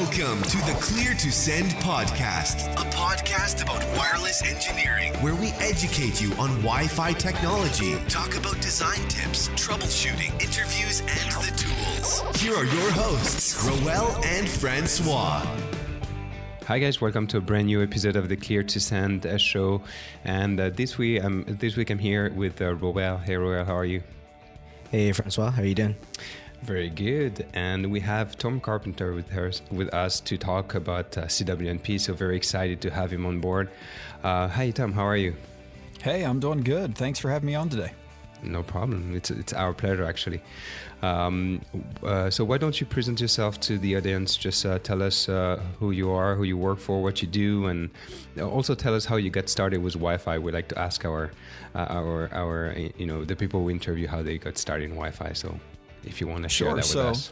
Welcome to the Clear to Send podcast, a podcast about wireless engineering, where we educate you on Wi-Fi technology, talk about design tips, troubleshooting, interviews, and the tools. Here are your hosts, Roel and Francois. Hi guys, welcome to a brand new episode of the Clear to Send show. And this week I'm here with Roel. Hey Roel, how are you? Hey Francois, how are you doing? Very good. And we have Tom Carpenter with us to talk about CWNP. So very excited to have him on board. Hi Tom, how are you? Hey, I'm doing good. Thanks for having me on today. No problem. It's our pleasure, actually. So why don't you present yourself to the audience? Just tell us who you are, who you work for, what you do, and also tell us how you got started with Wi-Fi. We like to ask our the people we interview how they got started in Wi-Fi. So if you want to share that with us.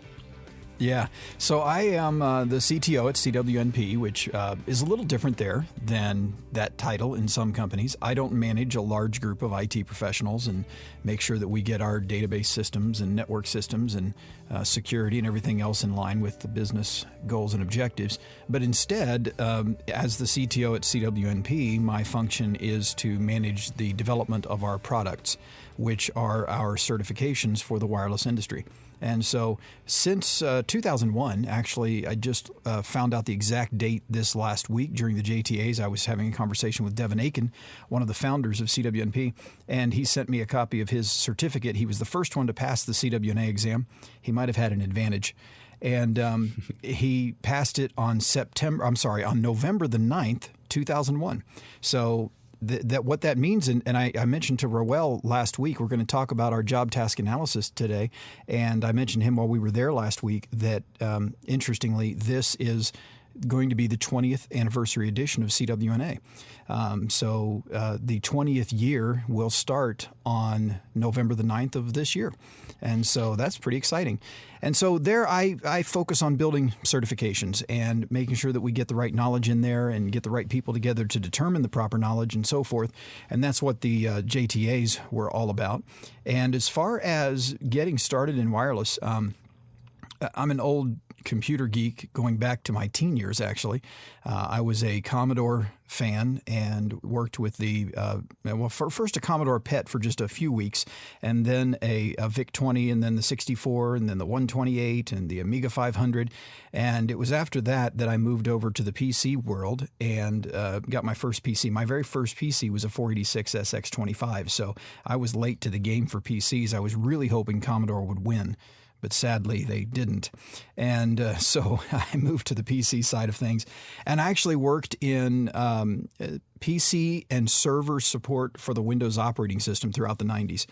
Yeah. So I am the CTO at CWNP, which is a little different there than that title in some companies. I don't manage a large group of IT professionals and make sure that we get our database systems and network systems and security and everything else in line with the business goals and objectives. But instead, as the CTO at CWNP, my function is to manage the development of our products, which are our certifications for the wireless industry. And so since 2001, actually, I just found out the exact date this last week during the JTAs. I was having a conversation with Devin ICAN, one of the founders of CWNP, and he sent me a copy of his certificate. He was the first one to pass the CWNA exam. He might have had an advantage. And he passed it on November the 9th, 2001. So that what that means, and I mentioned to Roel last week, we're going to talk about our job task analysis today, and I mentioned him while we were there last week that, interestingly, this is going to be the 20th anniversary edition of CWNA. So the 20th year will start on November the 9th of this year. And so that's pretty exciting. And so there I focus on building certifications and making sure that we get the right knowledge in there and get the right people together to determine the proper knowledge and so forth. And that's what the JTAs were all about. And as far as getting started in wireless, I'm an old computer geek going back to my teen years, actually. I was a Commodore fan and worked with first a Commodore PET for just a few weeks, and then a VIC-20, and then the 64, and then the 128, and the Amiga 500. And it was after that I moved over to the PC world and got my first PC. My very first PC was a 486 SX25, so I was late to the game for PCs. I was really hoping Commodore would win, but sadly they didn't. And so I moved to the PC side of things. And I actually worked in PC and server support for the Windows operating system throughout the 90s.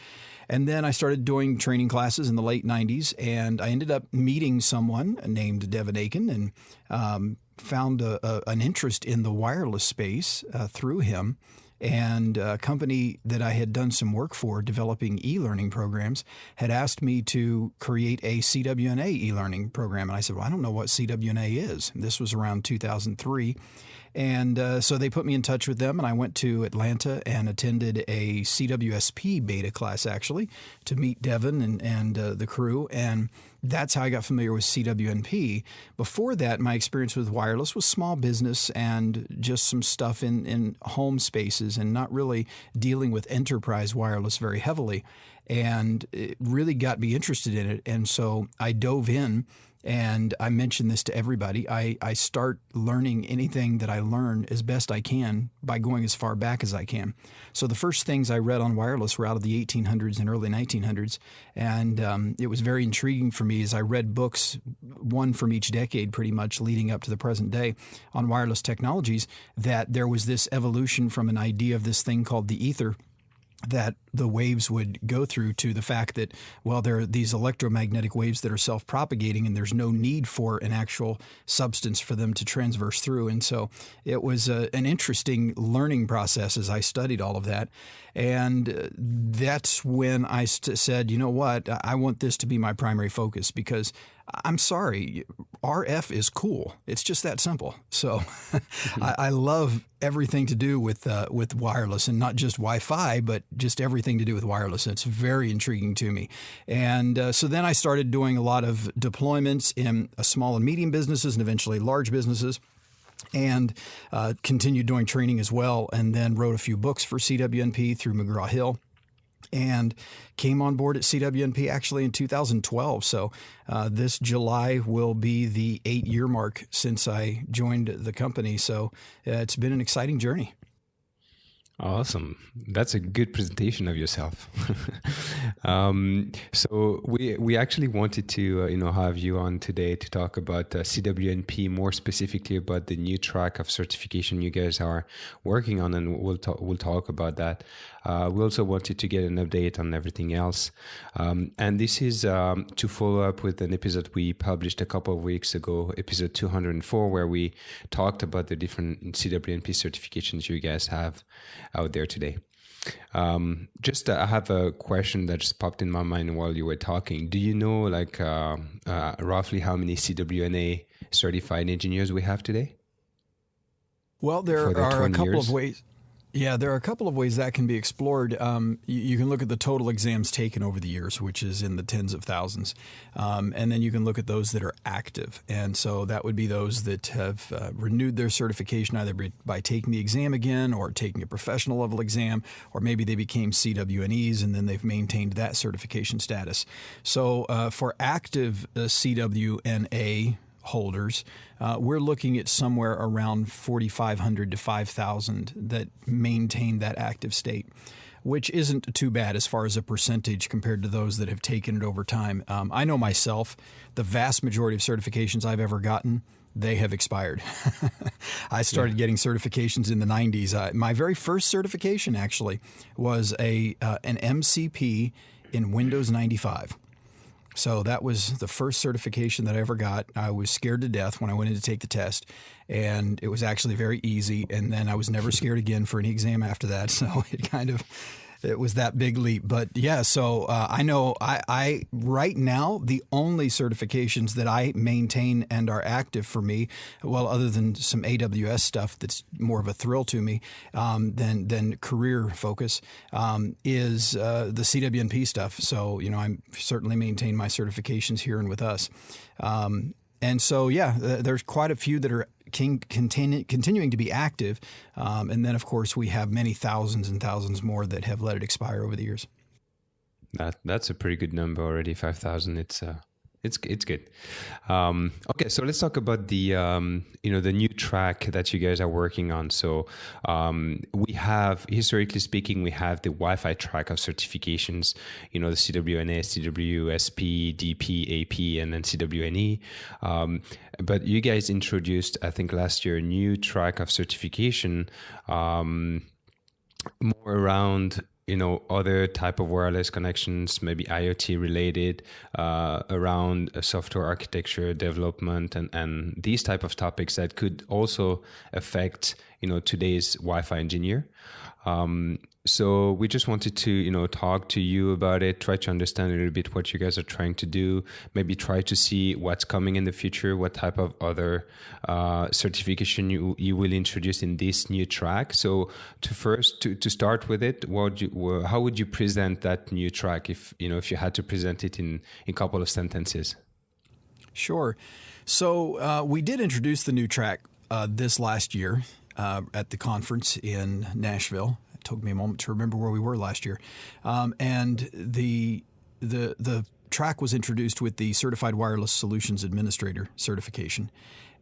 And then I started doing training classes in the late 90s, and I ended up meeting someone named Devin ICAN and found an interest in the wireless space through him. And a company that I had done some work for developing e-learning programs had asked me to create a CWNA e-learning program. And I said, well, I don't know what CWNA is. And this was around 2003. And so they put me in touch with them, and I went to Atlanta and attended a CWSP beta class, actually, to meet Devin and the crew. And that's how I got familiar with CWNP. Before that, my experience with wireless was small business and just some stuff in home spaces and not really dealing with enterprise wireless very heavily. And it really got me interested in it. And so I dove in. And I mention this to everybody. I start learning anything that I learn as best I can by going as far back as I can. So the first things I read on wireless were out of the 1800s and early 1900s. And it was very intriguing for me as I read books, one from each decade pretty much leading up to the present day on wireless technologies, that there was this evolution from an idea of this thing called the ether that the waves would go through to the fact that, well, there are these electromagnetic waves that are self-propagating and there's no need for an actual substance for them to transverse through. And so it was an interesting learning process as I studied all of that. And that's when I said, you know what, I want this to be my primary focus, because I'm sorry, RF is cool. It's just that simple. So I love everything to do with wireless, and not just Wi-Fi, but just everything to do with wireless. It's very intriguing to me. And so then I started doing a lot of deployments in small and medium businesses and eventually large businesses, and continued doing training as well, and then wrote a few books for CWNP through McGraw-Hill, and came on board at CWNP actually in 2012. So this July will be the 8-year mark since I joined the company. So it's been an exciting journey. Awesome. That's a good presentation of yourself. So we actually wanted to have you on today to talk about CWNP, more specifically about the new track of certification you guys are working on, and we'll talk about that. We also wanted to get an update on everything else, and this is to follow up with an episode we published a couple of weeks ago, episode 204, where we talked about the different CWNP certifications you guys have out there today. I have a question that just popped in my mind while you were talking. Do you know, roughly how many CWNA certified engineers we have today? Well, there are a couple of ways. Yeah, there are a couple of ways that can be explored. You can look at the total exams taken over the years, which is in the tens of thousands. And then you can look at those that are active. And so that would be those that have renewed their certification either by taking the exam again or taking a professional level exam, or maybe they became CWNEs and then they've maintained that certification status. So for active CWNA holders, we're looking at somewhere around 4,500 to 5,000 that maintain that active state, which isn't too bad as far as a percentage compared to those that have taken it over time. I know myself, the vast majority of certifications I've ever gotten, they have expired. I started getting certifications in the 90s. My very first certification actually was an MCP in Windows 95. So that was the first certification that I ever got. I was scared to death when I went in to take the test, and it was actually very easy. And then I was never scared again for any exam after that. So it was that big leap. But yeah, so I know I right now, the only certifications that I maintain and are active for me, well, other than some AWS stuff that's more of a thrill to me than career focus, is the CWNP stuff. So, I certainly maintain my certifications here and with us. And so, there's quite a few that are continuing to be active. And then, of course, we have many thousands and thousands more that have let it expire over the years. That's a pretty good number already, 5,000. It's good. Okay, so let's talk about the the new track that you guys are working on. So we have, historically speaking, we have the Wi-Fi track of certifications. The CWNA, CWSP, DP, AP, and then CWNE. But you guys introduced, I think, last year a new track of certification, more around other type of wireless connections, maybe IoT related, around software architecture development and these type of topics that could also affect, today's Wi-Fi engineer. So we just wanted to, talk to you about it, try to understand a little bit what you guys are trying to do, maybe try to see what's coming in the future, what type of other certification you will introduce in this new track. So to start with it, how would you present that new track if you had to present it in a couple of sentences? Sure. So we did introduce the new track this last year at the conference in Nashville. It took me a moment to remember where we were last year. And the track was introduced with the Certified Wireless Solutions Administrator certification.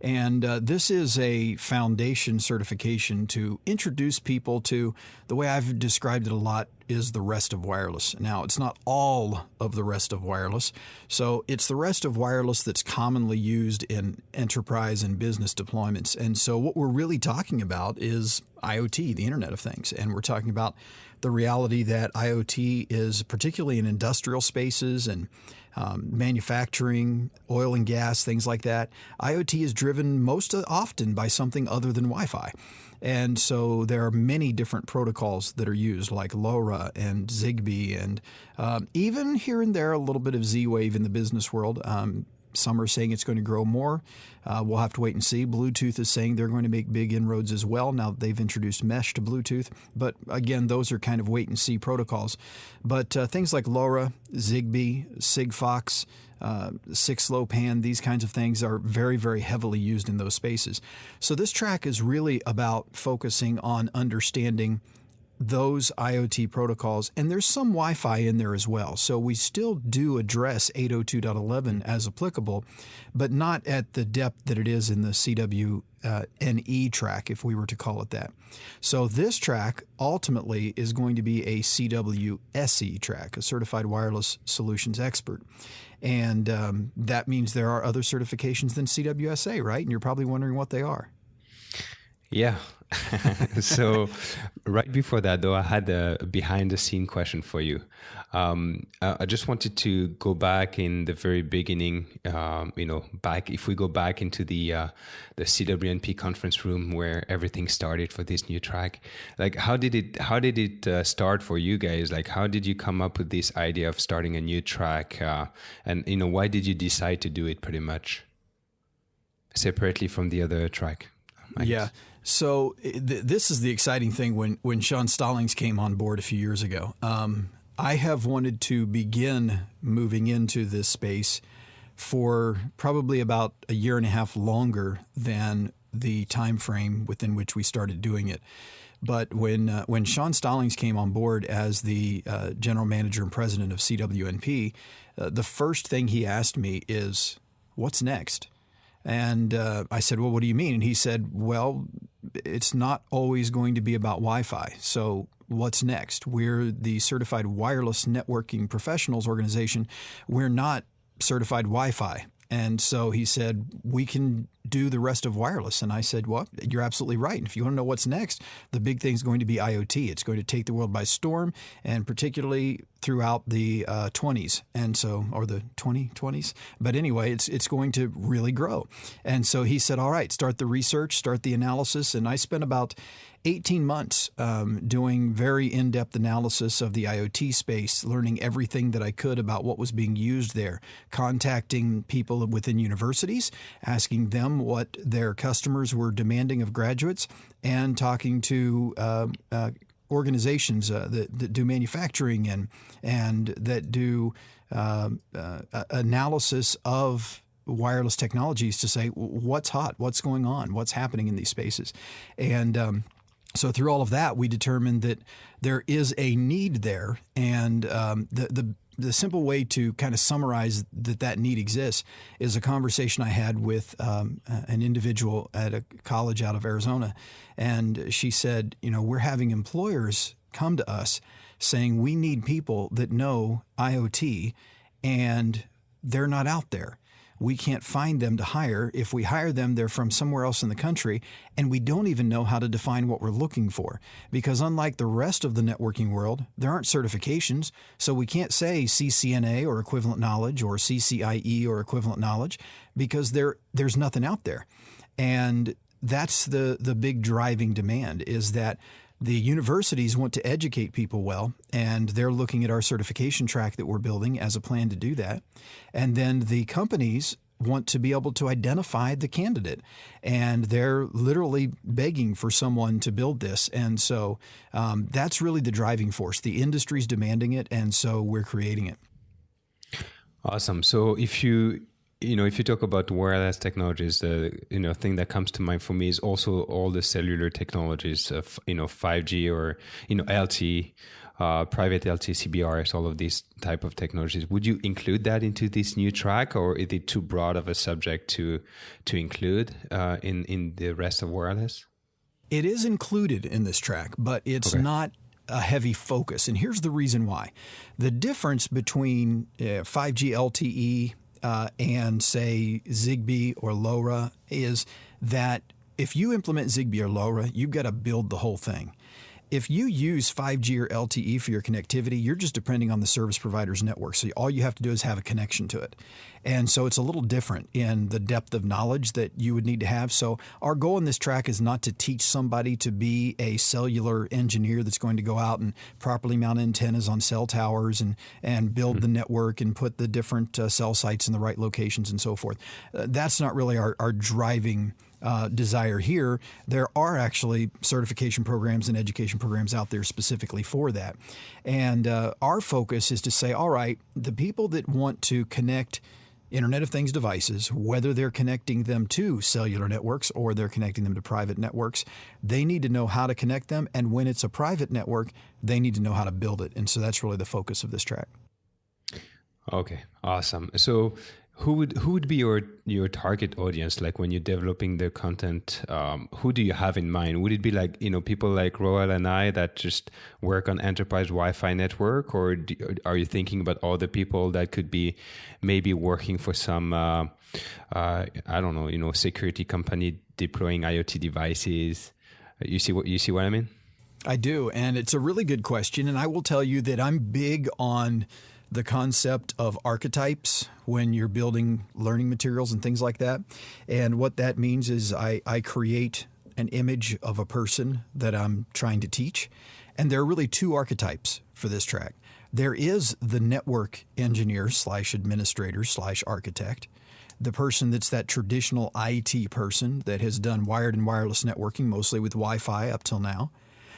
And this is a foundation certification to introduce people to, the way I've described it a lot, is the rest of wireless. Now, it's not all of the rest of wireless. So it's the rest of wireless that's commonly used in enterprise and business deployments. And so what we're really talking about is IoT, the Internet of Things. And we're talking about the reality that IoT is, particularly in industrial spaces and manufacturing, oil and gas, things like that. IoT is driven most often by something other than Wi-Fi. And so there are many different protocols that are used, like LoRa and Zigbee, and even here and there a little bit of Z-Wave in the business world. Some are saying it's going to grow more. We'll have to wait and see. Bluetooth is saying they're going to make big inroads as well. Now they've introduced mesh to Bluetooth, but again, those are kind of wait and see protocols. But things like LoRa, Zigbee, Sigfox, 6LoWPAN, these kinds of things are very, very heavily used in those spaces. So this track is really about focusing on understanding those IoT protocols, and there's some Wi-Fi in there as well. So we still do address 802.11 as applicable, but not at the depth that it is in the CWNE track, if we were to call it that. So this track ultimately is going to be a CWSE track, a Certified Wireless Solutions Expert. And that means there are other certifications than CWSA, right? And you're probably wondering what they are. Yeah. So right before that, though, I had a behind-the-scene question for you. I just wanted to go back in the very beginning, if we go back into the CWNP conference room where everything started for this new track. Like, how did it start for you guys? Like, how did you come up with this idea of starting a new track? And why did you decide to do it pretty much separately from the other track? Yeah. So this is the exciting thing when Sean Stallings came on board a few years ago. I have wanted to begin moving into this space for probably about a year and a half longer than the time frame within which we started doing it. But when Sean Stallings came on board as the general manager and president of CWNP, the first thing he asked me is, "What's next?" And I said, "Well, what do you mean?" And he said, "Well, it's not always going to be about Wi-Fi. So what's next? We're the Certified Wireless Networking Professionals Organization. We're not certified Wi-Fi." And so he said, "We can do the rest of wireless." And I said, "Well, you're absolutely right. And if you want to know what's next, the big thing is going to be IoT. It's going to take the world by storm, and particularly throughout the 20s, and so, or the 2020s. But anyway, it's going to really grow." And so he said, "All right, start the research, start the analysis." And I spent about 18 months doing very in-depth analysis of the IoT space, learning everything that I could about what was being used there, contacting people within universities, asking them what their customers were demanding of graduates, and talking to organizations that do manufacturing and that do analysis of wireless technologies to say what's hot, what's going on, what's happening in these spaces. And so through all of that, we determined that there is a need there, and the simple way to kind of summarize that need exists is a conversation I had with an individual at a college out of Arizona, and she said, "We're having employers come to us saying we need people that know IoT, and they're not out there. We can't find them to hire. If we hire them, they're from somewhere else in the country, and we don't even know how to define what we're looking for. Because unlike the rest of the networking world, there aren't certifications, so we can't say CCNA or equivalent knowledge or CCIE or equivalent knowledge because there's nothing out there." And that's the big driving demand, is that the universities want to educate people well, and they're looking at our certification track that we're building as a plan to do that. And then the companies want to be able to identify the candidate, and they're literally begging for someone to build this. And so that's really the driving force. The industry's demanding it, and so we're creating it. Awesome. So if you talk about wireless technologies, the thing that comes to mind for me is also all the cellular technologies of 5G or LTE, private LTE, CBRS, all of these type of technologies. Would you include that into this new track, or is it too broad of a subject to include in the rest of wireless? It is included in this track, but it's not a heavy focus. And here's the reason why. The difference between 5G LTE and say Zigbee or LoRa is that if you implement Zigbee or LoRa, you've got to build the whole thing. if you use 5G or LTE for your connectivity, you're just depending on the service provider's network. So all you have to do is have a connection to it. And so it's a little different in the depth of knowledge that you would need to have. So our goal in this track is not to teach somebody to be a cellular engineer that's going to go out and properly mount antennas on cell towers and build the network and put the different cell sites in the right locations and so forth. That's not really our driving desire here. There are actually certification programs and education programs out there specifically for that. And our focus is to say, all right, the people that want to connect Internet of Things devices, whether they're connecting them to cellular networks or they're connecting them to private networks, they need to know how to connect them. And when it's a private network, they need to know how to build it. And so that's really the focus of this track. Okay, awesome. So who would be your target audience? Like when you're developing the content, who do you have in mind? Would it be like, people like Roel and I that just work on enterprise Wi-Fi network, or are you thinking about all the people that could be maybe working for some, I don't know, security company deploying IoT devices? You see what I mean? I do, and it's a really good question. And I will tell you that I'm big on the concept of archetypes when you're building learning materials and things like that. And what that means is I create an image of a person that I'm trying to teach. And there are really two archetypes for this track. There is the network engineer / administrator / architect, the person that's that traditional IT person that has done wired and wireless networking, mostly with Wi-Fi up till now.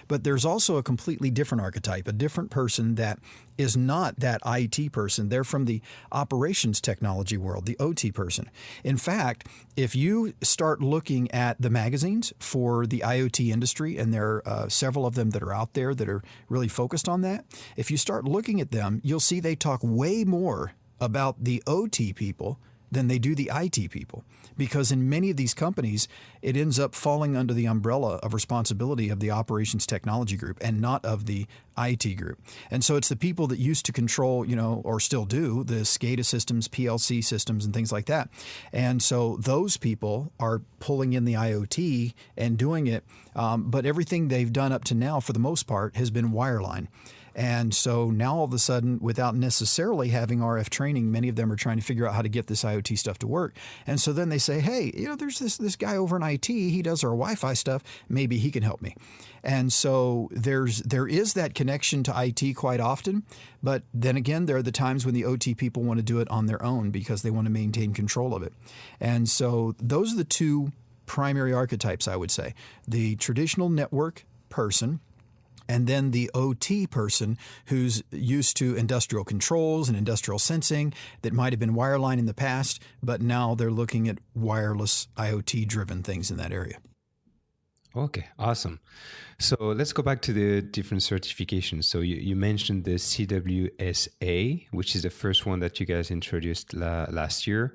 But there's also a completely different archetype, a different person that is not that IT person. They're from the operations technology world, the OT person. In fact, if you start looking at the magazines for the IoT industry, and there are several of them that are out there that are really focused on that, if you start looking at them, you'll see they talk way more about the OT people than they do the IT people. Because in many of these companies, it ends up falling under the umbrella of responsibility of the operations technology group and not of the IT group. And so it's the people that used to control, or still do, the SCADA systems, PLC systems, and things like that. And so those people are pulling in the IoT and doing it. But everything they've done up to now, for the most part, has been wireline. And so now all of a sudden, without necessarily having RF training, many of them are trying to figure out how to get this IoT stuff to work. And so then they say, hey, there's this guy over in IT, he does our Wi-Fi stuff, maybe he can help me. And so there is that connection to IT quite often. But then again, there are the times when the OT people want to do it on their own because they want to maintain control of it. And so those are the two primary archetypes, I would say. The traditional network person, and then the OT person who's used to industrial controls and industrial sensing that might have been wireline in the past, but now they're looking at wireless IoT-driven things in that area. Okay, awesome. So let's go back to the different certifications. So you mentioned the CWSA, which is the first one that you guys introduced last year.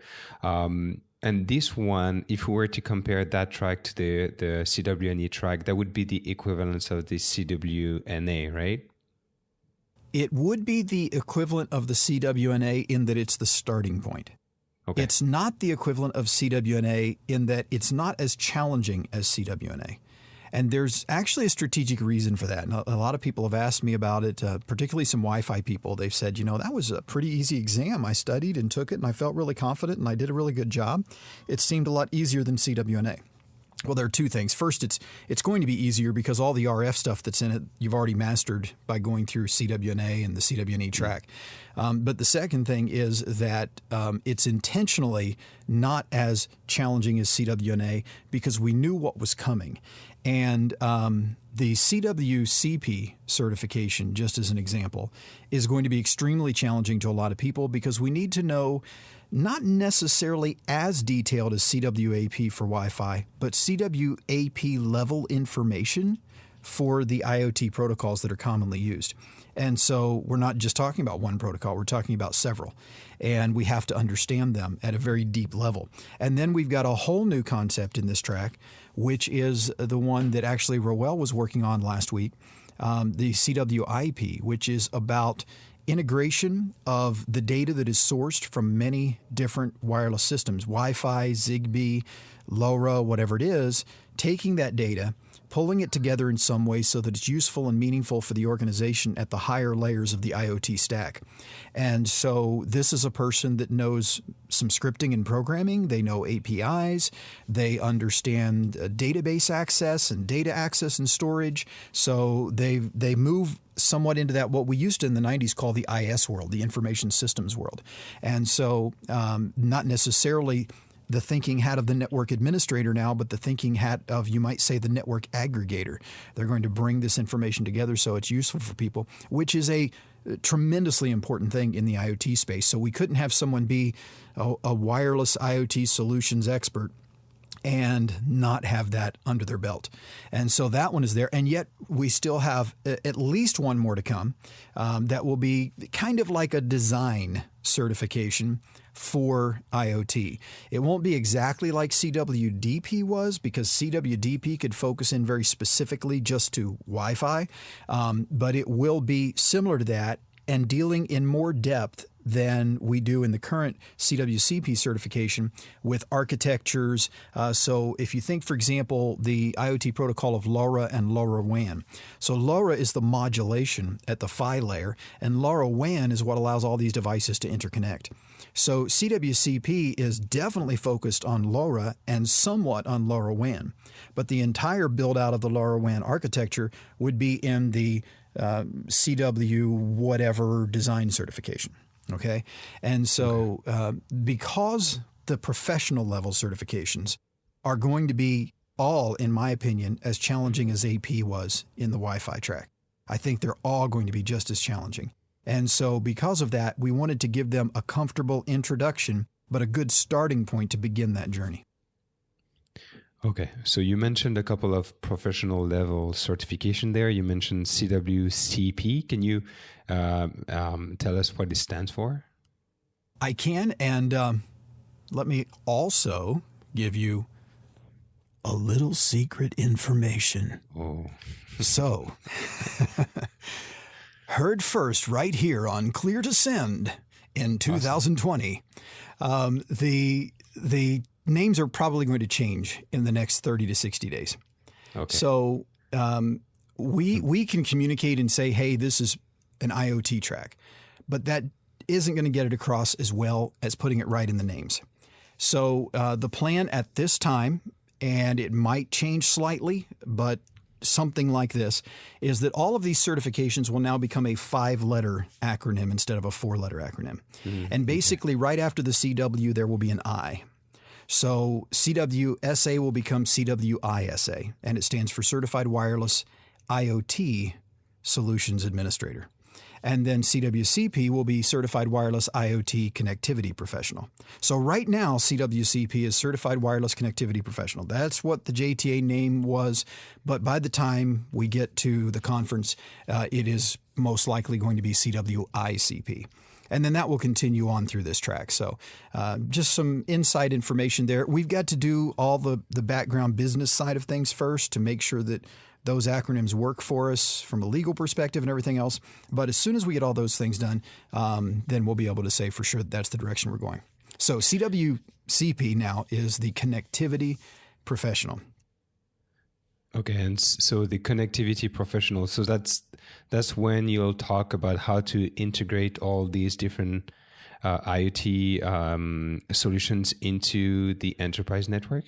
And this one, if we were to compare that track to the CWNE track, that would be the equivalent of the CWNA, right? It would be the equivalent of the CWNA in that it's the starting point. Okay. It's not the equivalent of CWNA in that it's not as challenging as CWNA. And there's actually a strategic reason for that. And a lot of people have asked me about it, particularly some Wi-Fi people. They've said, that was a pretty easy exam. I studied and took it, and I felt really confident, and I did a really good job. It seemed a lot easier than CWNA. Well, there are two things. First, it's going to be easier because all the RF stuff that's in it, you've already mastered by going through CWNA and the CWNE track. But the second thing is that it's intentionally not as challenging as CWNA because we knew what was coming. And the CWCP certification, just as an example, is going to be extremely challenging to a lot of people because we need to know not necessarily as detailed as CWAP for Wi-Fi, but CWAP level information for the IoT protocols that are commonly used. And so we're not just talking about one protocol, we're talking about several. And we have to understand them at a very deep level. And then we've got a whole new concept in this track, which is the one that actually Roel was working on last week, the CWIP, which is about integration of the data that is sourced from many different wireless systems, Wi-Fi, Zigbee, LoRa, whatever it is, taking that data, pulling it together in some way so that it's useful and meaningful for the organization at the higher layers of the IoT stack. And so this is a person that knows some scripting and programming. They know APIs. They understand database access and data access and storage. So they move somewhat into that, what we used to in the 90s call the IS world, the information systems world. And so not necessarily the thinking hat of the network administrator now, but the thinking hat of, you might say, the network aggregator. They're going to bring this information together so it's useful for people, which is a tremendously important thing in the IoT space. So we couldn't have someone be a wireless IoT solutions expert and not have that under their belt. And so that one is there. And yet we still have at least one more to come that will be kind of like a design certification for IoT. It won't be exactly like CWDP was, because CWDP could focus in very specifically just to Wi-Fi, but it will be similar to that and dealing in more depth than we do in the current CWCP certification with architectures. So if you think, for example, the IoT protocol of LoRa and LoRaWAN. So LoRa is the modulation at the PHY layer, and LoRaWAN is what allows all these devices to interconnect. So CWCP is definitely focused on LoRa and somewhat on LoRaWAN, but the entire build out of the LoRaWAN architecture would be in the CW whatever design certification. Okay. And so because the professional level certifications are going to be all, in my opinion, as challenging as AP was in the Wi-Fi track, I think they're all going to be just as challenging. And so because of that, we wanted to give them a comfortable introduction, but a good starting point to begin that journey. Okay, so you mentioned a couple of professional level certification there. You mentioned CWCP. Can you tell us what it stands for? I can, and let me also give you a little secret information. Oh. So, heard first right here on Clear to Send in 2020, awesome. The names are probably going to change in the next 30 to 60 days. Okay. So we can communicate and say, hey, this is an IoT track, but that isn't going to get it across as well as putting it right in the names. So the plan at this time, and it might change slightly, but something like this, is that all of these certifications will now become a 5-letter acronym instead of a 4-letter acronym. Mm-hmm. And basically right after the CW, there will be an I. So CWSA will become CWISA, and it stands for Certified Wireless IoT Solutions Administrator. And then CWCP will be Certified Wireless IoT Connectivity Professional. So right now, CWCP is Certified Wireless Connectivity Professional. That's what the JTA name was. But by the time we get to the conference, it is most likely going to be CWICP. And then that will continue on through this track. So just some inside information there. We've got to do all the background business side of things first to make sure that those acronyms work for us from a legal perspective and everything else. But as soon as we get all those things done, then we'll be able to say for sure that's the direction we're going. So CWCP now is the Connectivity Professional. Okay, and so the Connectivity Professional, so that's when you'll talk about how to integrate all these different IoT solutions into the enterprise network?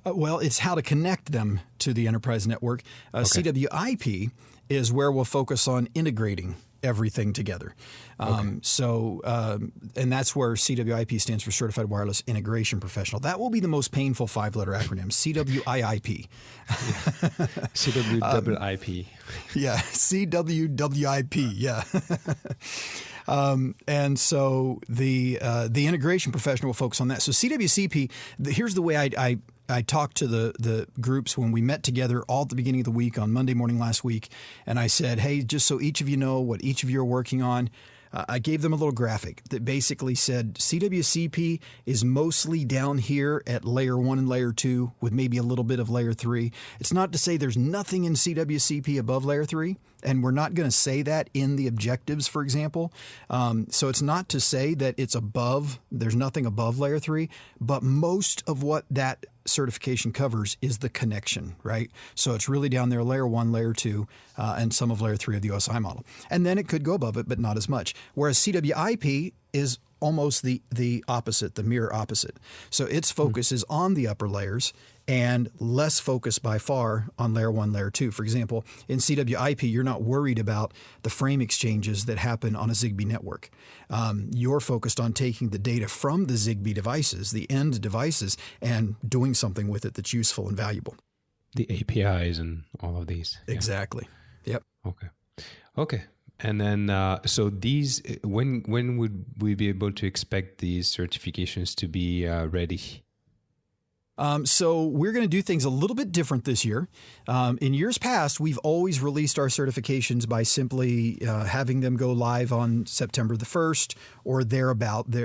Well, it's how to connect them to the enterprise network. Okay. CWIP is where we'll focus on integrating everything together. And that's where CWIP stands for Certified Wireless Integration Professional. That will be the most painful 5-letter acronym, CWIIP. CWIIP. Yeah, CWWIP, yeah. And so the integration professional will focus on that. So CWCP, here's the way I talked to the groups when we met together all at the beginning of the week on Monday morning last week. And I said, hey, just so each of you know what each of you are working on, I gave them a little graphic that basically said CWCP is mostly down here at layer 1 and layer 2 with maybe a little bit of layer 3. It's not to say there's nothing in CWCP above layer 3, and we're not going to say that in the objectives, for example. So it's not to say that it's above, there's nothing above layer 3, but most of what that certification covers is the connection, right? So it's really down there, layer 1, layer 2, and some of layer 3 of the OSI model. And then it could go above it, but not as much. Whereas CWIP is almost the opposite, the mirror opposite. So its focus is on the upper layers and less focus by far on layer 1, layer 2. For example, in CWIP, you're not worried about the frame exchanges that happen on a Zigbee network. You're focused on taking the data from the Zigbee devices, the end devices, and doing something with it that's useful and valuable. The APIs and all of these. Exactly. Yep. Okay. And then, so these, when would we be able to expect these certifications to be ready? So we're going to do things a little bit different this year. In years past, we've always released our certifications by simply having them go live on September the 1st or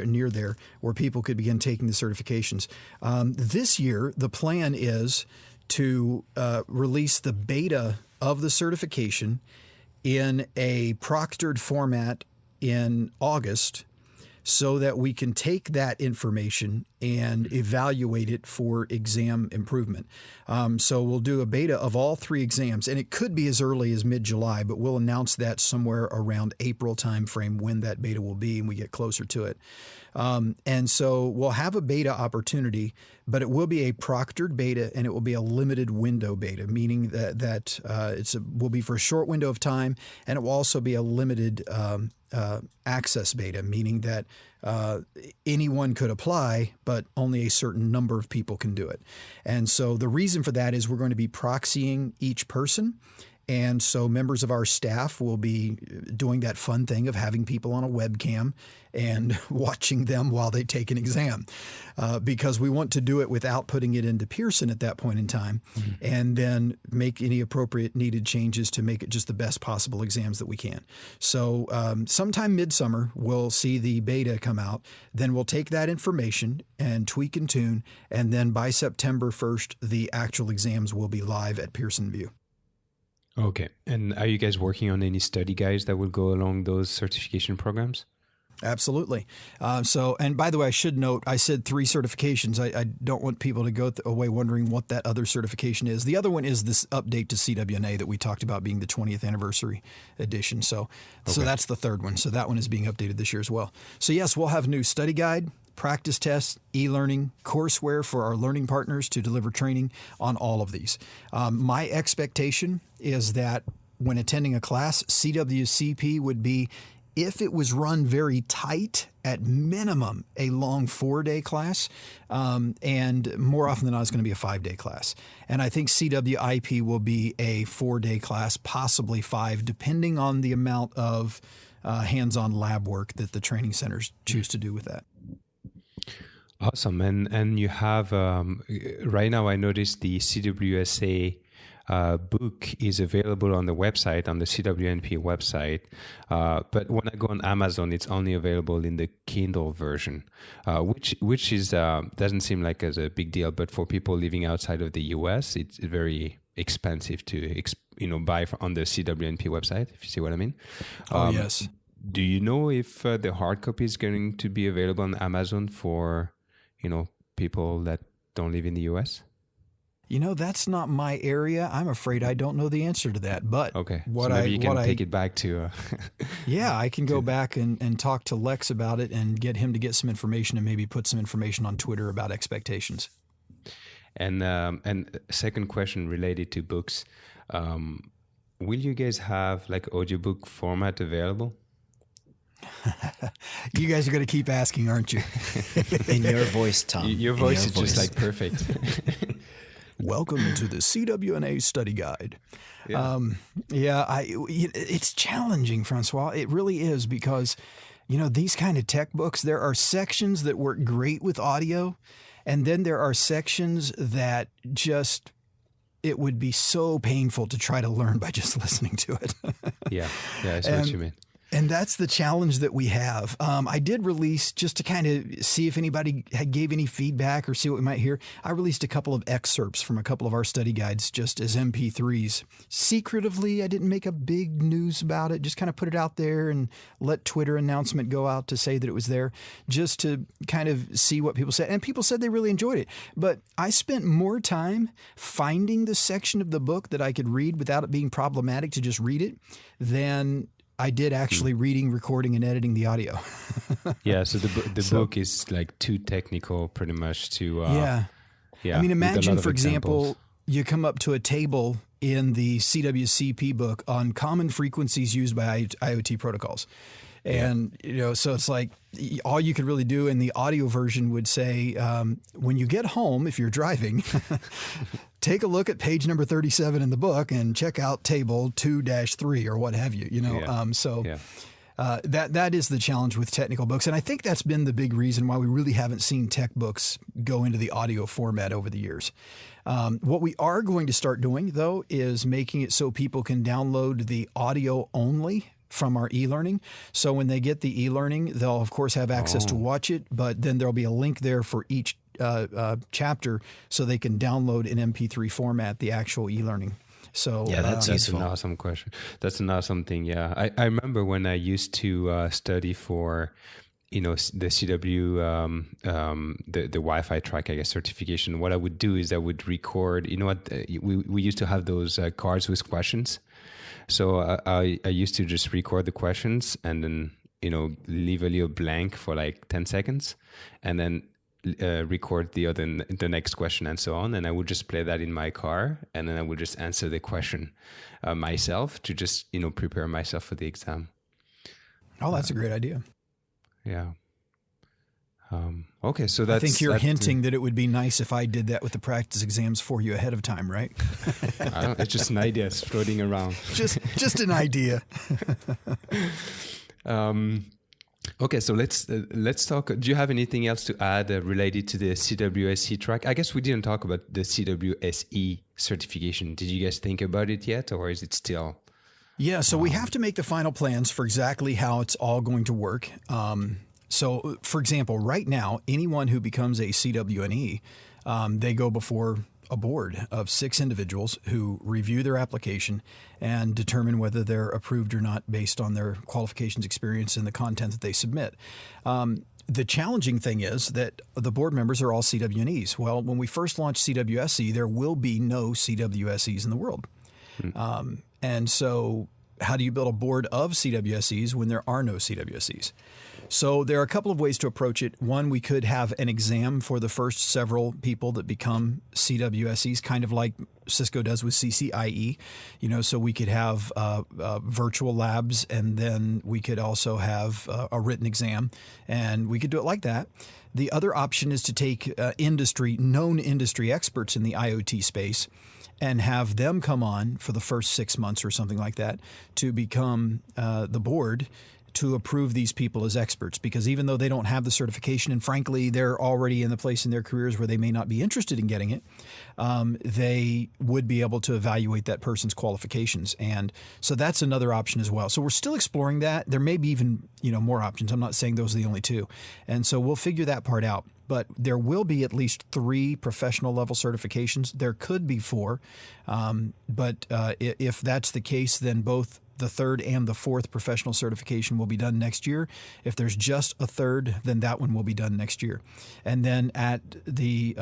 near there, where people could begin taking the certifications. This year, the plan is to release the beta of the certification in a proctored format in August, so that we can take that information and evaluate it for exam improvement. So we'll do a beta of all 3 exams, and it could be as early as mid-July, but we'll announce that somewhere around April timeframe when that beta will be and we get closer to it. And so we'll have a beta opportunity, but it will be a proctored beta and it will be a limited window beta, meaning that will be for a short window of time, and it will also be a limited access beta, meaning that anyone could apply, but only a certain number of people can do it. And so the reason for that is we're going to be proxying each person. And so members of our staff will be doing that fun thing of having people on a webcam and watching them while they take an exam, because we want to do it without putting it into Pearson at that point in time, and then make any appropriate needed changes to make it just the best possible exams that we can. So sometime midsummer, we'll see the beta come out. Then we'll take that information and tweak and tune. And then by September 1st, the actual exams will be live at Pearson VUE. Okay. And are you guys working on any study guides that will go along those certification programs? Absolutely. And by the way, I should note, I said 3 certifications. I don't want people to go away wondering what that other certification is. The other one is this update to CWNA that we talked about being the 20th anniversary edition. So that's the 3rd one. So that one is being updated this year as well. So yes, we'll have new study guide, practice tests, e-learning, courseware for our learning partners to deliver training on all of these. My expectation is that when attending a class, CWCP would be, if it was run very tight, at minimum a long 4-day class, and more often than not, it's going to be a 5-day class. And I think CWIP will be a 4-day class, possibly 5, depending on the amount of hands-on lab work that the training centers choose to do with that. Awesome. And you have, right now I noticed the CWSA book is available on the website, on the CWNP website. But when I go on Amazon, it's only available in the Kindle version, which is doesn't seem like as a big deal. But for people living outside of the US, it's very expensive to buy on the CWNP website, if you see what I mean. Yes. Do you know if the hard copy is going to be available on Amazon for people that don't live in the US? That's not my area. I'm afraid I don't know the answer to that. But okay, so maybe you can take it back to. Yeah, I can go back and talk to Lex about it and get him to get some information and maybe put some information on Twitter about expectations. And second question related to books, will you guys have like audiobook format available? You guys are going to keep asking, aren't you? In your voice, Tom. Your voice is just like perfect. Welcome to the CWNA study guide. Yeah. It's challenging, Francois. It really is, because, these kind of tech books, there are sections that work great with audio, and then there are sections that just, it would be so painful to try to learn by just listening to it. Yeah, I see what you mean. And that's the challenge that we have. I did release, just to kind of see if anybody gave any feedback or see what we might hear, I released a couple of excerpts from a couple of our study guides just as MP3s. Secretively, I didn't make a big news about it, just kind of put it out there and let Twitter announcement go out to say that it was there, just to kind of see what people said. And people said they really enjoyed it. But I spent more time finding the section of the book that I could read without it being problematic to just read it than I did actually reading, recording, and editing the audio. Yeah, so the book is like too technical pretty much to... yeah. I mean, imagine, for example, examples. you come up to a table in the CWCP book on common frequencies used by IoT protocols. And, so it's like all you could really do in the audio version would say, when you get home, if you're driving, take a look at page number 37 in the book and check out table 2-3 or what have you, that is the challenge with technical books. And I think that's been the big reason why we really haven't seen tech books go into the audio format over the years. What we are going to start doing, though, is making it so people can download the audio only from our e-learning. So when they get the e-learning, they'll of course have access to watch it, but then there'll be a link there for each chapter so they can download in MP3 format the actual e-learning. So that's an awesome question. That's an awesome thing. Yeah, I remember when I used to study for, the CW, the Wi-Fi track, I guess, certification. What I would do is I would record. We used to have those cards with questions. So I used to just record the questions and then, leave a little blank for like 10 seconds and then record the next question and so on. And I would just play that in my car and then I would just answer the question myself to just, prepare myself for the exam. Oh, that's a great idea. Yeah. Okay, so that's... I think you're hinting that it would be nice if I did that with the practice exams for you ahead of time, right? It's just an idea floating around. Just an idea. Okay, so let's talk. Do you have anything else to add related to the CWSE track? I guess we didn't talk about the CWSE certification. Did you guys think about it yet, or is it still... Yeah, so we have to make the final plans for exactly how it's all going to work. So, for example, right now, anyone who becomes a CWNE, they go before a board of 6 individuals who review their application and determine whether they're approved or not based on their qualifications, experience, and the content that they submit. The challenging thing is that the board members are all CWNEs. Well, when we first launched CWSE, there will be no CWSEs in the world. And so how do you build a board of CWSEs when there are no CWSEs? So there are a couple of ways to approach it. One, we could have an exam for the first several people that become CWSEs, kind of like Cisco does with CCIE. So we could have virtual labs, and then we could also have a written exam, and we could do it like that. The other option is to take known industry experts in the IoT space and have them come on for the first 6 months or something like that to become the board to approve these people as experts, because even though they don't have the certification, and frankly, they're already in the place in their careers where they may not be interested in getting it, they would be able to evaluate that person's qualifications. And so that's another option as well. So we're still exploring that. There may be even, more options. I'm not saying those are the only 2. And so we'll figure that part out. But there will be at least 3 professional level certifications. There could be 4. But if that's the case, then both the 3rd and the 4th professional certification will be done next year. If there's just a 3rd, then that one will be done next year. And then at the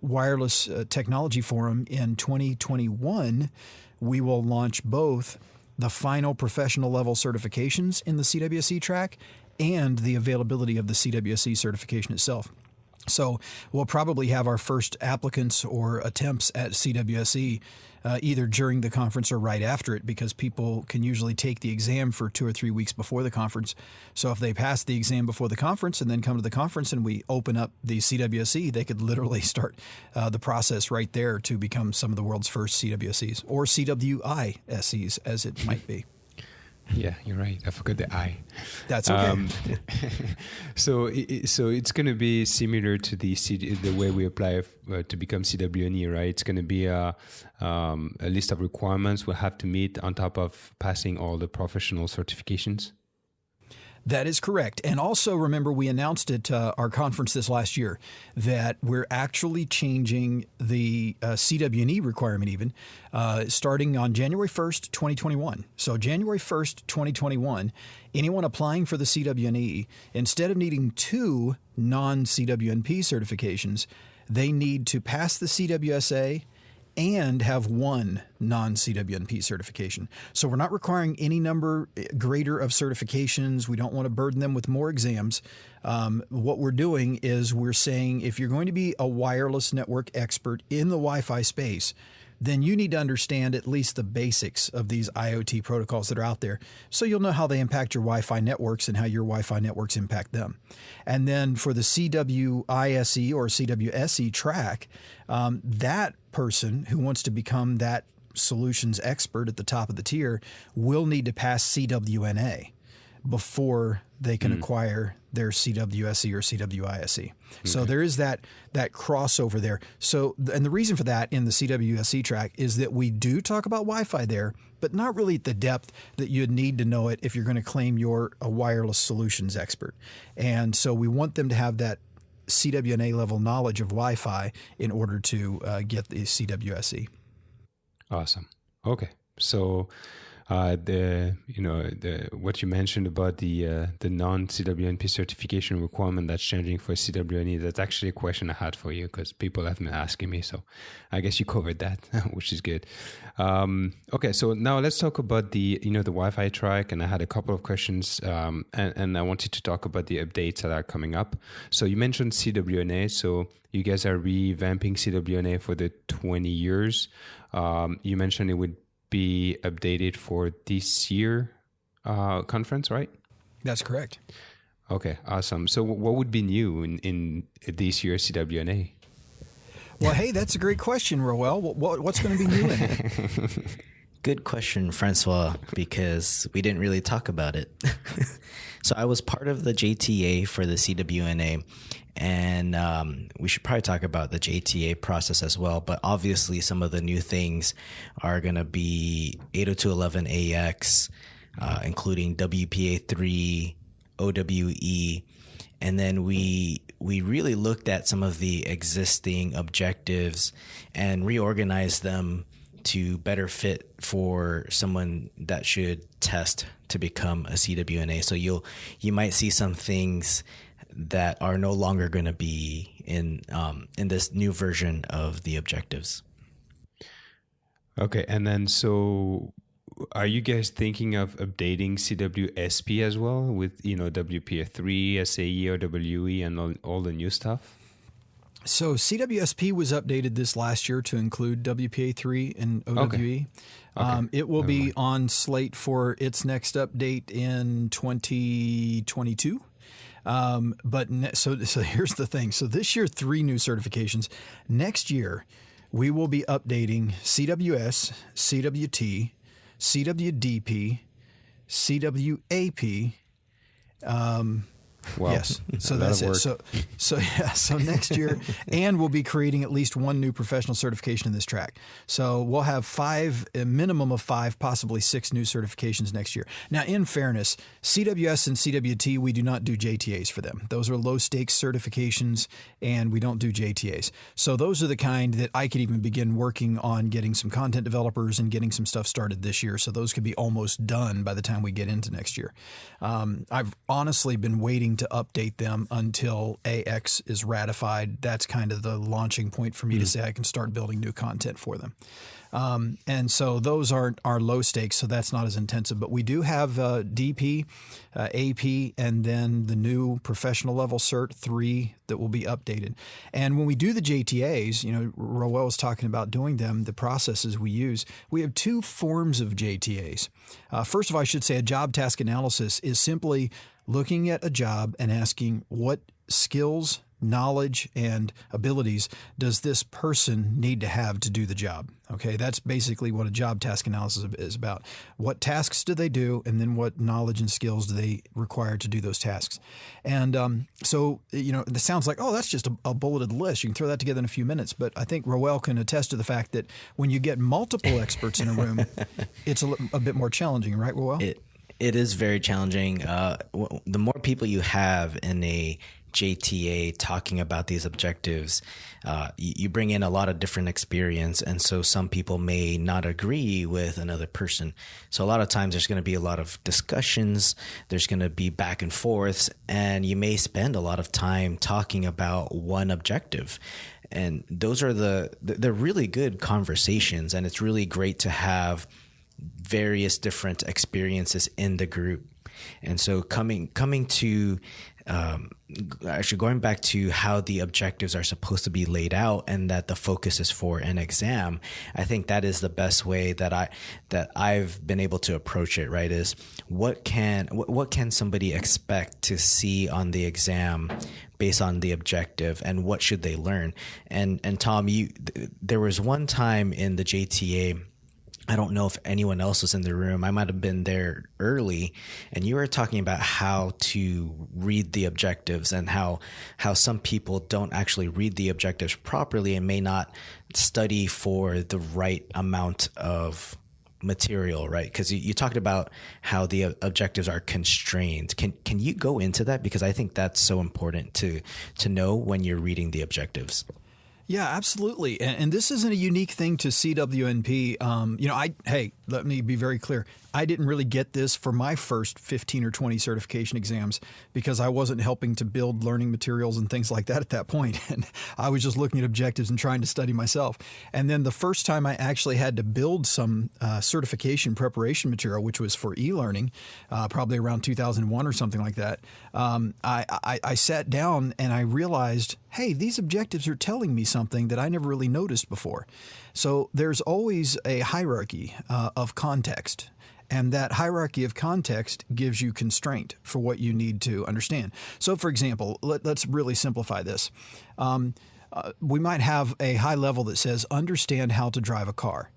Wireless Technology Forum in 2021, we will launch both the final professional level certifications in the CWSE track and the availability of the CWSE certification itself. So we'll probably have our first applicants or attempts at CWSE either during the conference or right after it, because people can usually take the exam for 2 or 3 weeks before the conference. So if they pass the exam before the conference and then come to the conference and we open up the CWSE, they could literally start the process right there to become some of the world's first CWSEs, or CWISEs as it might be. Yeah, you're right. I forgot the I. That's okay. So it's going to be similar to the way we apply to become CWNE, right? It's going to be a list of requirements we'll have to meet on top of passing all the professional certifications. That is correct. And also remember, we announced at our conference this last year that we're actually changing the CWNE requirement even starting on January 1st, 2021. So January 1st, 2021, anyone applying for the CWNE, instead of needing 2 non-CWNP certifications, they need to pass the CWSA and have 1 non-CWNP certification. So we're not requiring any number greater of certifications. We don't want to burden them with more exams. What we're doing is we're saying if you're going to be a wireless network expert in the Wi-Fi space, then you need to understand at least the basics of these IoT protocols that are out there, so you'll know how they impact your Wi-Fi networks and how your Wi-Fi networks impact them. And then for the CWISE or CWSE track, that person who wants to become that solutions expert at the top of the tier will need to pass CWNA before they can acquire their CWSE or CWISE. Okay. So there is that crossover there. So, and the reason for that in the CWSE track is that we do talk about Wi-Fi there, but not really at the depth that you'd need to know it if you're going to claim you're a wireless solutions expert. And so we want them to have that CWNA level knowledge of Wi-Fi in order to get the CWSE. Awesome. Okay. So what you mentioned about the non-CWNP certification requirement that's changing for CWNE, that's actually a question I had for you because people have been asking me. So I guess you covered that, which is good. Okay, so now let's talk about the Wi-Fi track. And I had a couple of questions, and I wanted to talk about the updates that are coming up. So you mentioned CWNA. So you guys are revamping CWNA for the 20 years. You mentioned it would be updated for this year conference, right? That's correct. Okay, awesome. So what would be new in this year's CWNA? Well, hey, that's a great question, Roel. What's going to be new in it? Good question, Francois, because we didn't really talk about it. So I was part of the JTA for the CWNA, and we should probably talk about the JTA process as well. But obviously, some of the new things are going to be 802.11ax, including WPA3, OWE, and then we really looked at some of the existing objectives and reorganized them to better fit for someone that should test to become a CWNA. So you might see some things that are no longer going to be in this new version of the objectives. Okay, and then so are you guys thinking of updating CWSP as well with WPA3, SAE, or WE, and all the new stuff? So CWSP was updated this last year to include WPA3 and OWE. Okay. It will be on slate for its next update in 2022. So here's the thing. So this year, 3 new certifications. Next year, we will be updating CWS, CWT, CWDP, CWAP. Wow. Yes. So that's it. So next year, and we'll be creating at least 1 new professional certification in this track. So we'll have 5, a minimum of 5, possibly 6 new certifications next year. Now, in fairness, CWS and CWT, we do not do JTAs for them. Those are low stakes certifications, and we don't do JTAs. So those are the kind that I could even begin working on getting some content developers and getting some stuff started this year. So those could be almost done by the time we get into next year. I've honestly been waiting to update them until AX is ratified. That's kind of the launching point for me to say I can start building new content for them. And so those are low stakes, so that's not as intensive. But we do have DP, AP, and then the new professional level Cert 3 that will be updated. And when we do the JTAs, Roel was talking about doing them, the processes we use. We have 2 forms of JTAs. First of all, I should say a job task analysis is simply looking at a job and asking what skills, knowledge, and abilities does this person need to have to do the job? Okay, that's basically what a job task analysis is about. What tasks do they do, and then what knowledge and skills do they require to do those tasks? And so, it sounds like, that's just a bulleted list. You can throw that together in a few minutes. But I think Roel can attest to the fact that when you get multiple experts in a room, it's a bit more challenging, right, Roel? It is very challenging. The more people you have in a JTA talking about these objectives, you bring in a lot of different experience. And so some people may not agree with another person. So a lot of times there's going to be a lot of discussions. There's going to be back and forths, and you may spend a lot of time talking about one objective. And those are they're really good conversations. And it's really great to have various different experiences in the group. And so coming to actually going back to how the objectives are supposed to be laid out and that the focus is for an exam, I think that is the best way that I've been able to approach it, right? Is what can somebody expect to see on the exam based on the objective, and what should they learn? And Tom, there was one time in the JTA, I don't know if anyone else was in the room. I might have been there early, and you were talking about how to read the objectives and how some people don't actually read the objectives properly and may not study for the right amount of material, right? Because you talked about how the objectives are constrained. Can you go into that? Because I think that's so important to know when you're reading the objectives. Yeah, absolutely. And this isn't a unique thing to CWNP. Let me be very clear. I didn't really get this for my first 15 or 20 certification exams because I wasn't helping to build learning materials and things like that at that point. And I was just looking at objectives and trying to study myself. And then the first time I actually had to build some certification preparation material, which was for e-learning, probably around 2001 or something like that, I sat down and I realized, hey, these objectives are telling me something that I never really noticed before. So there's always a hierarchy of context. And that hierarchy of context gives you constraint for what you need to understand. So, for example, let's really simplify this. We might have a high level that says, understand how to drive a car.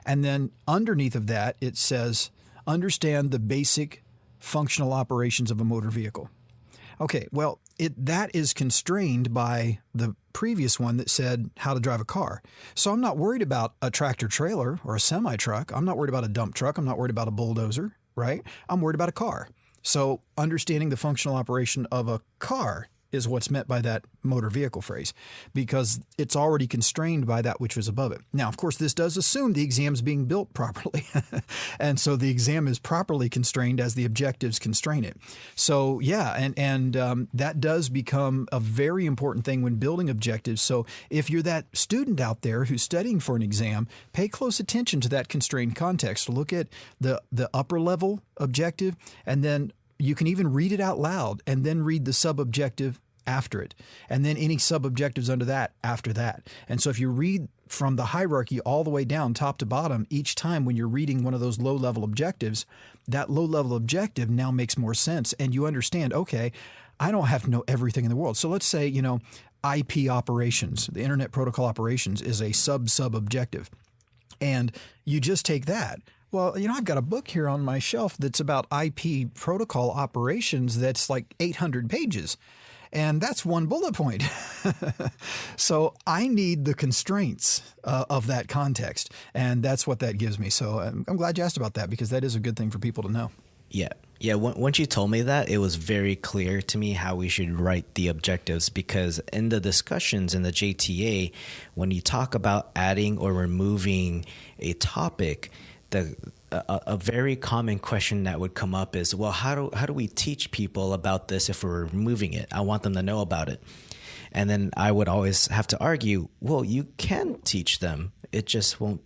And then underneath of that, it says, understand the basic functional operations of a motor vehicle. Okay, well, that is constrained by the previous one that said how to drive a car. So I'm not worried about a tractor trailer or a semi truck. I'm not worried about a dump truck. I'm not worried about a bulldozer, right? I'm worried about a car. So understanding the functional operation of a car is what's meant by that motor vehicle phrase, because it's already constrained by that which was above it. Now, of course, this does assume the exam's being built properly. And so the exam is properly constrained as the objectives constrain it. So yeah, and that does become a very important thing when building objectives. So if you're that student out there who's studying for an exam, pay close attention to that constrained context. Look at the upper level objective, and then you can even read it out loud and then read the sub-objective after it, and then any sub-objectives under that after that. And so if you read from the hierarchy all the way down, top to bottom, each time when you're reading one of those low-level objectives, that low-level objective now makes more sense, and you understand, okay, I don't have to know everything in the world. So let's say, IP operations, the Internet Protocol operations, is a sub-objective, and you just take that. Well, I've got a book here on my shelf that's about IP protocol operations that's like 800 pages. And that's one bullet point. So I need the constraints of that context. And that's what that gives me. So I'm glad you asked about that, because that is a good thing for people to know. Yeah. Yeah. Once you told me that, it was very clear to me how we should write the objectives, because in the discussions in the JTA, when you talk about adding or removing a topic, a very common question that would come up is, well, how do we teach people about this if we're removing it? I want them to know about it. And then I would always have to argue, well, you can teach them. They just won't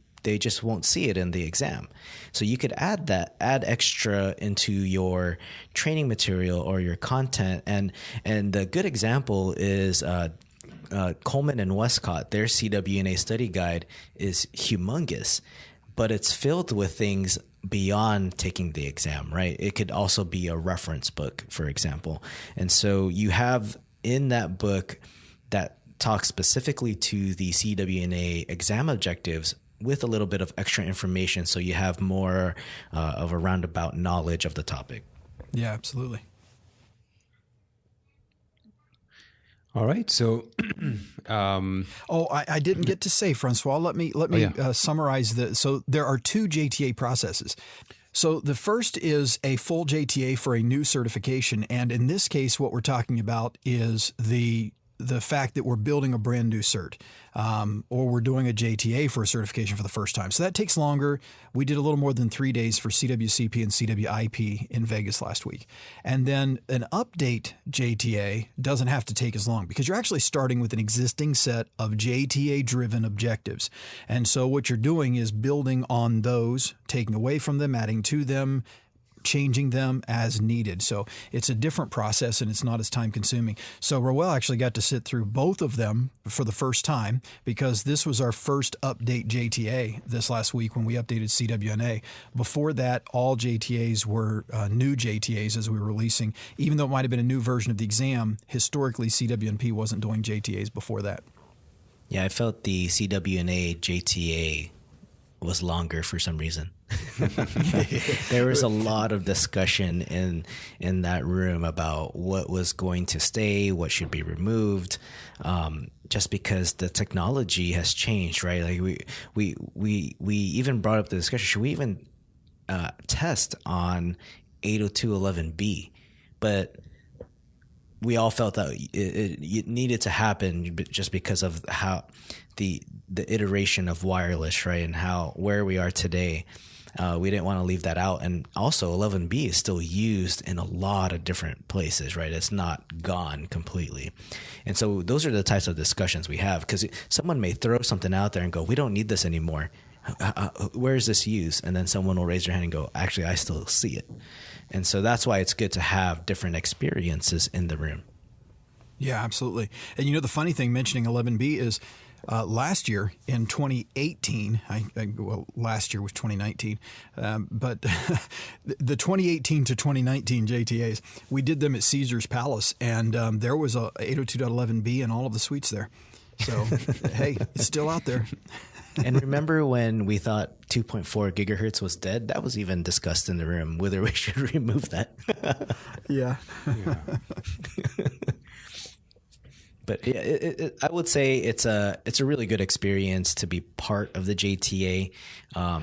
see it in the exam. So you could add extra into your training material or your content. And the good example is Coleman and Westcott. Their CWNA study guide is humongous, but it's filled with things beyond taking the exam, right? It could also be a reference book, for example. And so you have in that book that talks specifically to the CWNA exam objectives with a little bit of extra information, so you have more of a roundabout knowledge of the topic. Yeah, absolutely. All right. So, I didn't get to say, Francois. Let me summarize So there are two JTA processes. So the first is a full JTA for a new certification. And in this case, what we're talking about is the fact that we're building a brand new cert, or we're doing a JTA for a certification for the first time. So that takes longer. We did a little more than 3 days for CWCP and CWIP in Vegas last week. And then an update JTA doesn't have to take as long because you're actually starting with an existing set of JTA-driven objectives. And so what you're doing is building on those, taking away from them, adding to them, changing them as needed. So it's a different process and it's not as time consuming. So Roel actually got to sit through both of them for the first time because this was our first update JTA this last week when we updated CWNA. Before that, all JTAs were new JTAs as we were releasing. Even though it might have been a new version of the exam, historically CWNP wasn't doing JTAs before that. Yeah, I felt the CWNA JTA was longer for some reason. There was a lot of discussion in that room about what was going to stay, what should be removed, just because the technology has changed, right? Like we even brought up the discussion: should we even test on 802.11b? But we all felt that it needed to happen just because of how the iteration of wireless, right, and where we are today. We didn't want to leave that out. And also 11B is still used in a lot of different places, right? It's not gone completely. And so those are the types of discussions we have, because someone may throw something out there and go, we don't need this anymore. Where is this used? And then someone will raise their hand and go, actually, I still see it. And so that's why it's good to have different experiences in the room. Yeah, absolutely. And you know, the funny thing mentioning 11B is last year in 2018, well, last year was 2019, but the 2018 to 2019 JTAs, we did them at Caesar's Palace, and there was a 802.11b in all of the suites there. So, hey, it's still out there. And remember when we thought 2.4 gigahertz was dead? That was even discussed in the room, whether we should remove that. Yeah. But I would say it's a really good experience to be part of the JTA.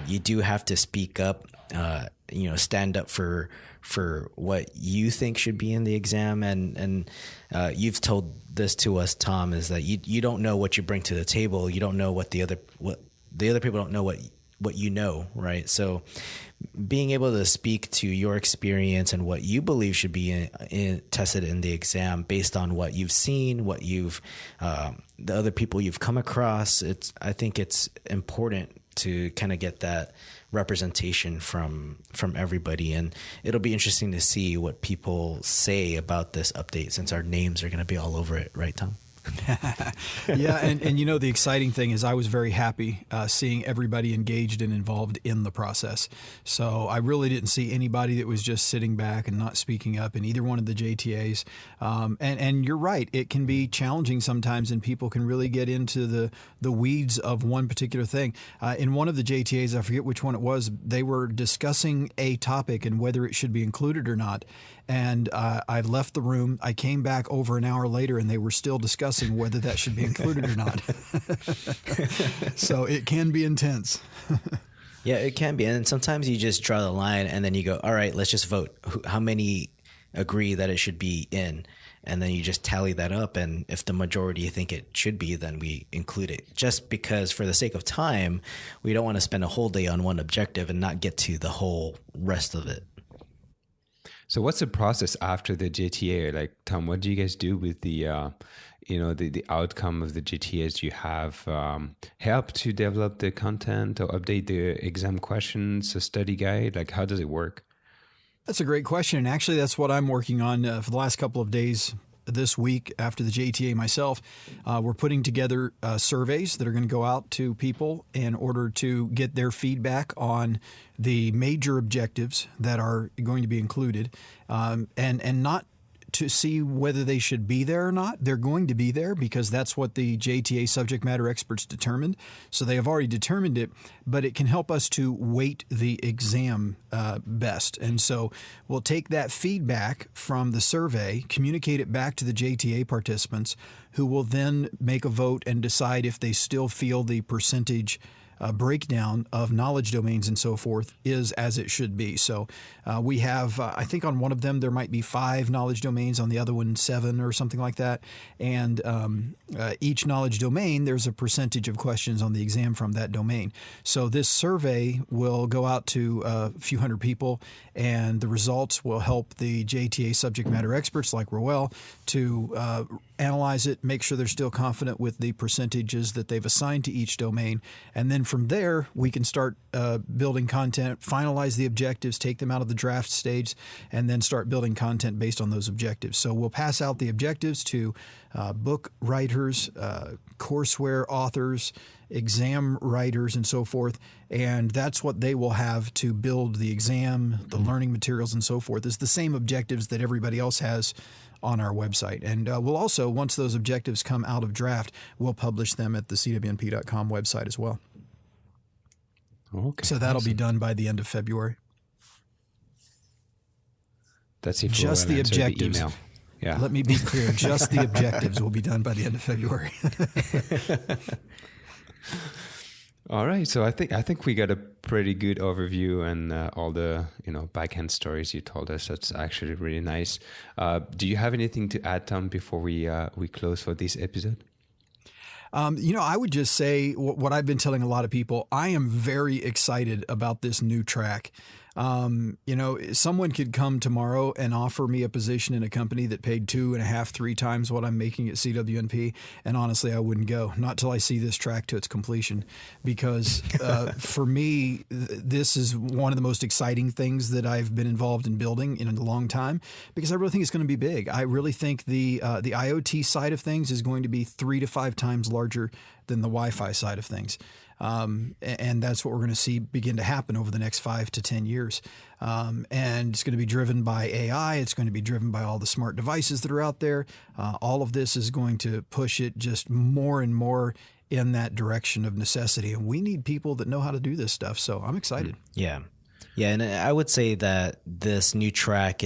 You do have to speak up, stand up for what you think should be in the exam. And you've told this to us, Tom, is that you don't know what you bring to the table. You don't know what the other people don't know what you know, right? So being able to speak to your experience and what you believe should be tested in the exam based on what you've seen, what you've the other people you've come across, I think it's important to kind of get that representation from everybody. And it'll be interesting to see what people say about this update, since our names are going to be all over it, right, Tom? Yeah, and you know, the exciting thing is I was very happy seeing everybody engaged and involved in the process. So I really didn't see anybody that was just sitting back and not speaking up in either one of the JTAs. And you're right, it can be challenging sometimes, and people can really get into the weeds of one particular thing. In one of the JTAs, I forget which one it was, they were discussing a topic and whether it should be included or not. And I left the room. I came back over an hour later, and they were still discussing whether that should be included or not. So it can be intense. Yeah, it can be. And sometimes you just draw the line, and then you go, all right, let's just vote. How many agree that it should be in? And then you just tally that up. And if the majority think it should be, then we include it. Just because for the sake of time, we don't want to spend a whole day on one objective and not get to the whole rest of it. So what's the process after the JTA? Like, Tom, what do you guys do with the outcome of the JTAs? Do you have help to develop the content or update the exam questions, a study guide? Like, how does it work? That's a great question. And actually, that's what I'm working on for the last couple of days this week after the JTA myself. We're putting together surveys that are going to go out to people in order to get their feedback on the major objectives that are going to be included, and not to see whether they should be there or not. They're going to be there because that's what the JTA subject matter experts determined. So they have already determined it, but it can help us to weight the exam best. And so we'll take that feedback from the survey, communicate it back to the JTA participants, who will then make a vote and decide if they still feel the percentage breakdown of knowledge domains and so forth is as it should be. So we have, I think on one of them there might be 5 knowledge domains, on the other one 7 or something like that. And each knowledge domain, there's a percentage of questions on the exam from that domain. So this survey will go out to a few hundred people, and the results will help the JTA subject matter experts like Roel to analyze it, make sure they're still confident with the percentages that they've assigned to each domain. And then from there, we can start building content, finalize the objectives, take them out of the draft stage, and then start building content based on those objectives. So we'll pass out the objectives to book writers, courseware authors, exam writers, and so forth. And that's what they will have to build the exam, the learning materials, and so forth. It's the same objectives that everybody else has on our website. And we'll also, once those objectives come out of draft, we'll publish them at the CWNP.com website as well. Okay. So that'll be done by the end of February. That's if just the objectives. The email. Yeah. Let me be clear. Just the objectives will be done by the end of February. All right. So I think we got a pretty good overview, and all the backhand stories you told us. That's actually really nice. Do you have anything to add, Tom, before we close for this episode? I would just say what I've been telling a lot of people. I am very excited about this new track. Someone could come tomorrow and offer me a position in a company that paid 2.5, 3 times what I'm making at CWNP. And honestly, I wouldn't go, not till I see this track to its completion, because for me, this is one of the most exciting things that I've been involved in building in a long time, because I really think it's going to be big. I really think the IoT side of things is going to be 3 to 5 times larger than the Wi-Fi side of things. And that's what we're going to see begin to happen over the next 5 to 10 years. And it's going to be driven by AI. It's going to be driven by all the smart devices that are out there. All of this is going to push it just more and more in that direction of necessity. And we need people that know how to do this stuff. So I'm excited. Yeah. Yeah, and I would say that this new track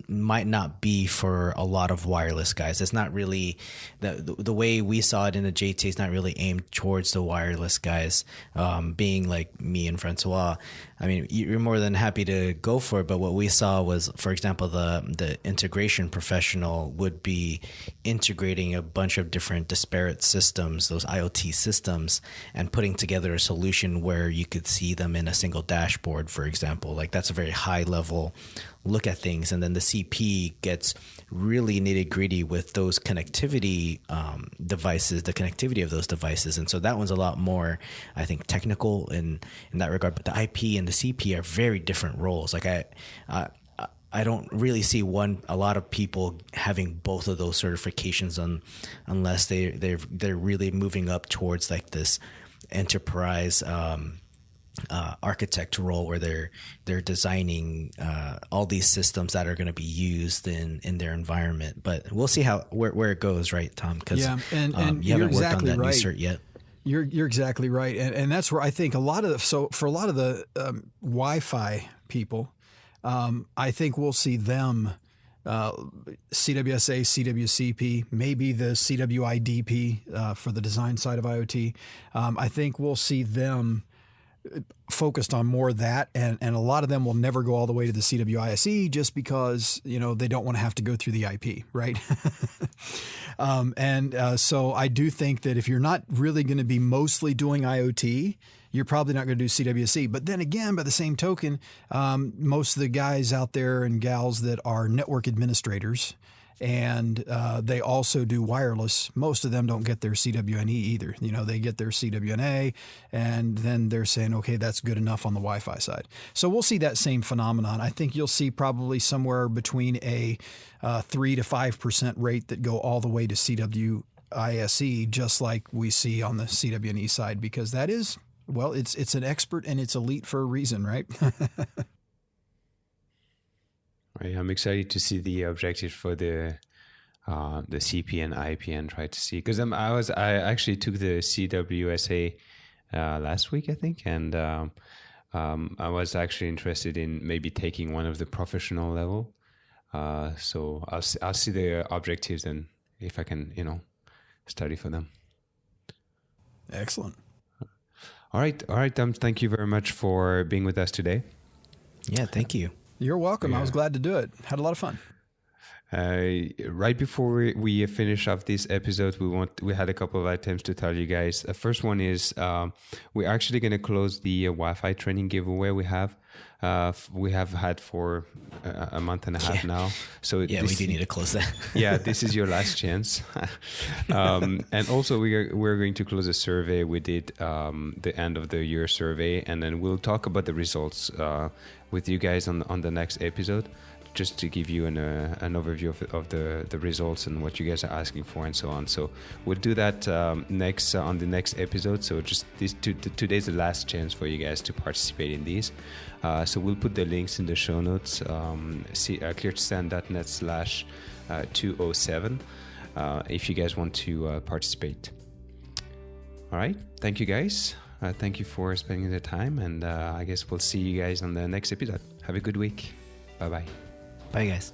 might not be for a lot of wireless guys. It's not really the way we saw it in the JTA is not really aimed towards the wireless guys. Being like me and Francois, I mean, you're more than happy to go for it. But what we saw was, for example, the integration professional would be integrating a bunch of different disparate systems, those IoT systems, and putting together a solution where you could see them in a single dashboard, for example. Like that's a very high level look at things. And then the CP gets really nitty gritty with those connectivity devices, the connectivity of those devices. And so that one's a lot more, I think, technical in that regard. But the IP and the CP are very different roles. Like I don't really see a lot of people having both of those certifications unless they're really moving up towards like this enterprise architect role where they're designing all these systems that are going to be used in their environment. But we'll see where it goes, right, Tom? Because yeah, and you haven't exactly worked on that right. new cert yet. You're exactly right, and that's where I think for a lot of the Wi-Fi people, I think we'll see them. CWSA, CWCP, maybe the CWIDP for the design side of IoT. I think we'll see them focused on more of that, and a lot of them will never go all the way to the CWISE just because they don't want to have to go through the IP, right? So I do think that if you're not really going to be mostly doing IoT, you're probably not going to do CWSE. But then again, by the same token, most of the guys out there and gals that are network administrators and they also do wireless, most of them don't get their CWNE either. They get their CWNA, and then they're saying, okay, that's good enough on the Wi-Fi side. So we'll see that same phenomenon. I think you'll see probably somewhere between a 3 to 5% rate that go all the way to CWISE, just like we see on the CWNE side, because that is, well, it's an expert and it's elite for a reason, right? Right, I'm excited to see the objective for the CP and IP and try to see, because I actually took the CWSA last week, I think, and I was actually interested in maybe taking one of the professional level. So I'll see the objectives and if I can study for them. Excellent. All right, Tom. Thank you very much for being with us today. Yeah, thank you. You're welcome. Yeah. I was glad to do it. Had a lot of fun. Right before we finish off this episode, we had a couple of items to tell you guys. The first one is we're actually going to close the Wi-Fi training giveaway we have had for a month and a half now. So we do need to close that. Yeah, this is your last chance. And also we're going to close a survey. We did the end of the year survey, and then we'll talk about the results with you guys on the next episode, just to give you an overview of the results and what you guys are asking for and so on. So we'll do that next on the next episode. So just today's the last chance for you guys to participate in these. So we'll put the links in the show notes. cleartostand.net/207 if you guys want to participate. All right. Thank you, guys. Thank you for spending the time, and I guess we'll see you guys on the next episode. Have a good week. Bye-bye. Bye, guys.